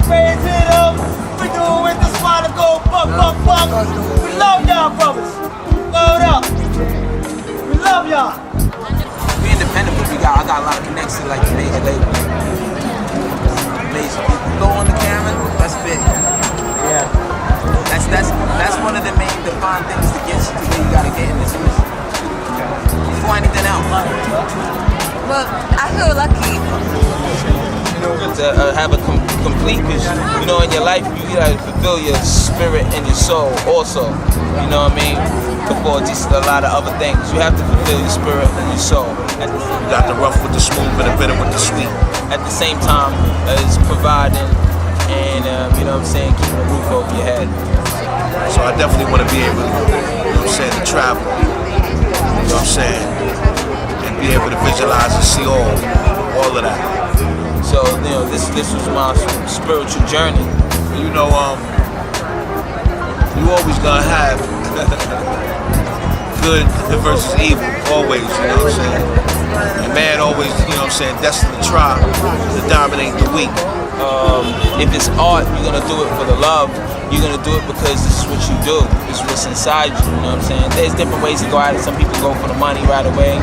Raise it up. We do it with the smile and go buck, buck, buck. We love y'all, brothers. Word up. We love y'all. We independent, but I got a lot of connections to like the major label. Major people go on the camera, that's big. Yeah. That's one of the main defined things to get you to where you gotta get in this business. Before anything else. Well, I feel lucky. To have a complete vision. You know, in your life, you gotta fulfill your spirit and your soul also. You know what I mean? Before just a lot of other things. You have to fulfill your spirit and your soul. You got the rough with the smooth and the bitter with the sweet. At the same time as providing and, you know what I'm saying, keeping a roof over your head. So I definitely want to be able, you know what I'm saying, to travel. You know what I'm saying? And be able to visualize and see all of that. So, you know, this was my spiritual journey. You know, you always gonna have good versus evil, always, you know what I'm saying? And man always, you know what I'm saying, destined to try to dominate the weak. If it's art, you're gonna do it for the love. You're gonna do it because this is what you do. It's what's inside you, you know what I'm saying? There's different ways to go at it. Some people go for the money right away.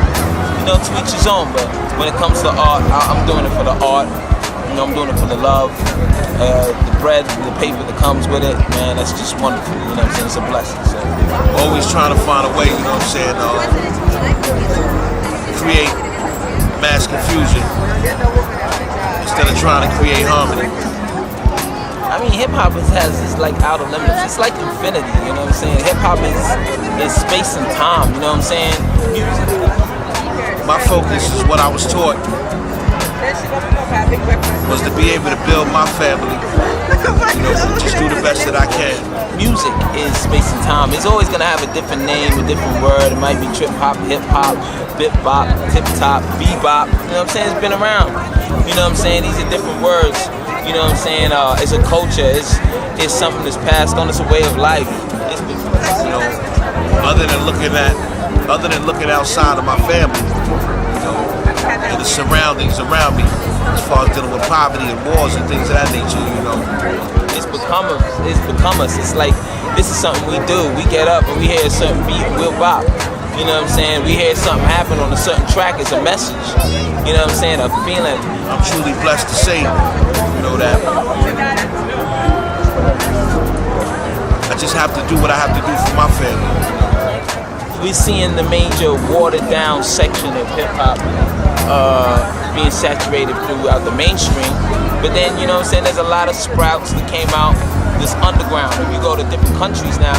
You know, to each his own, but when it comes to art, I'm doing it for the art. You know, I'm doing it for the love. The bread, the paper that comes with it, man, that's just wonderful. You know what I'm saying? It's a blessing. So. Always trying to find a way, you know what I'm saying, create mass confusion instead of trying to create harmony. I mean, hip hop has this like outer limits. It's like infinity. You know what I'm saying? Hip hop is space and time. You know what I'm saying? Music. My focus is what I was taught was to be able to build my family, you know, just do the best that I can. Music is space and time. It's always gonna have a different name, a different word. It might be trip hop, hip hop, bip bop, tip top, bebop. You know what I'm saying? It's been around. You know what I'm saying? These are different words. You know what I'm saying? It's a culture. It's something that's passed on. It's a way of life. You know, other than looking outside of my family, you know, and the surroundings around me, as far as dealing with poverty and wars and things of that nature, you know. It's become us. It's like, this is something we do. We get up and we hear a certain beat, we'll bop. You know what I'm saying? We hear something happen on a certain track, it's a message. You know what I'm saying? A feeling. I'm truly blessed to say, you know, that I just have to do what I have to do for my family. We're seeing the major watered down section of hip hop being saturated throughout the mainstream. But then, you know what I'm saying, there's a lot of sprouts that came out this underground. If you go to different countries now,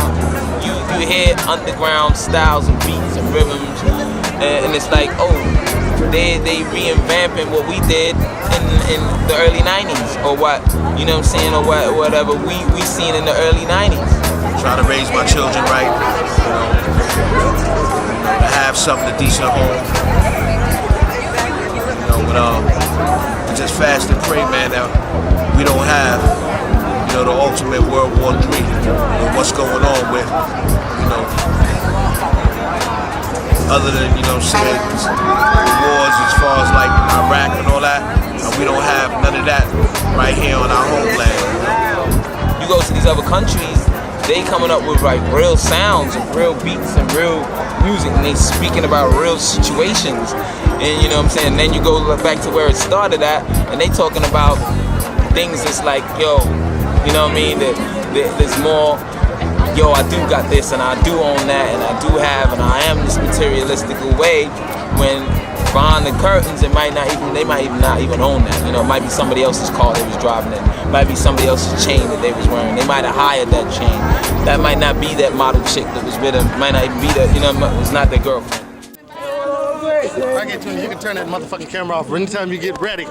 you hear underground styles and beats and rhythms, and it's like, oh, they revamping what we did in the early 90s, or what, you know what I'm saying, or whatever we seen in the early 90s. Trying to raise my children right, you know, to have something, a decent home, you know, but just fast and pray, man, that we don't have, you know, the ultimate World War III, and what's going on with, you know, other than, you know what I'm saying, the wars as far as like Iraq and all that, we don't have none of that right here on our homeland. You go to these other countries, they coming up with like real sounds and real beats and real music, and they speaking about real situations, and you know what I'm saying, and then you go back to where it started at, and they talking about things that's like, yo, you know what I mean, that there's more, yo, I do got this and I do own that and I do have, and I am this materialistic way, when behind the curtains they might not even own that. You know, it might be somebody else's car they was driving, it might be somebody else's chain that they was wearing. They might have hired that chain. That might not be that model chick that was with them. Might not even be that, you know, it's not their girlfriend. If I get to you, you can turn that motherfucking camera off anytime you get ready.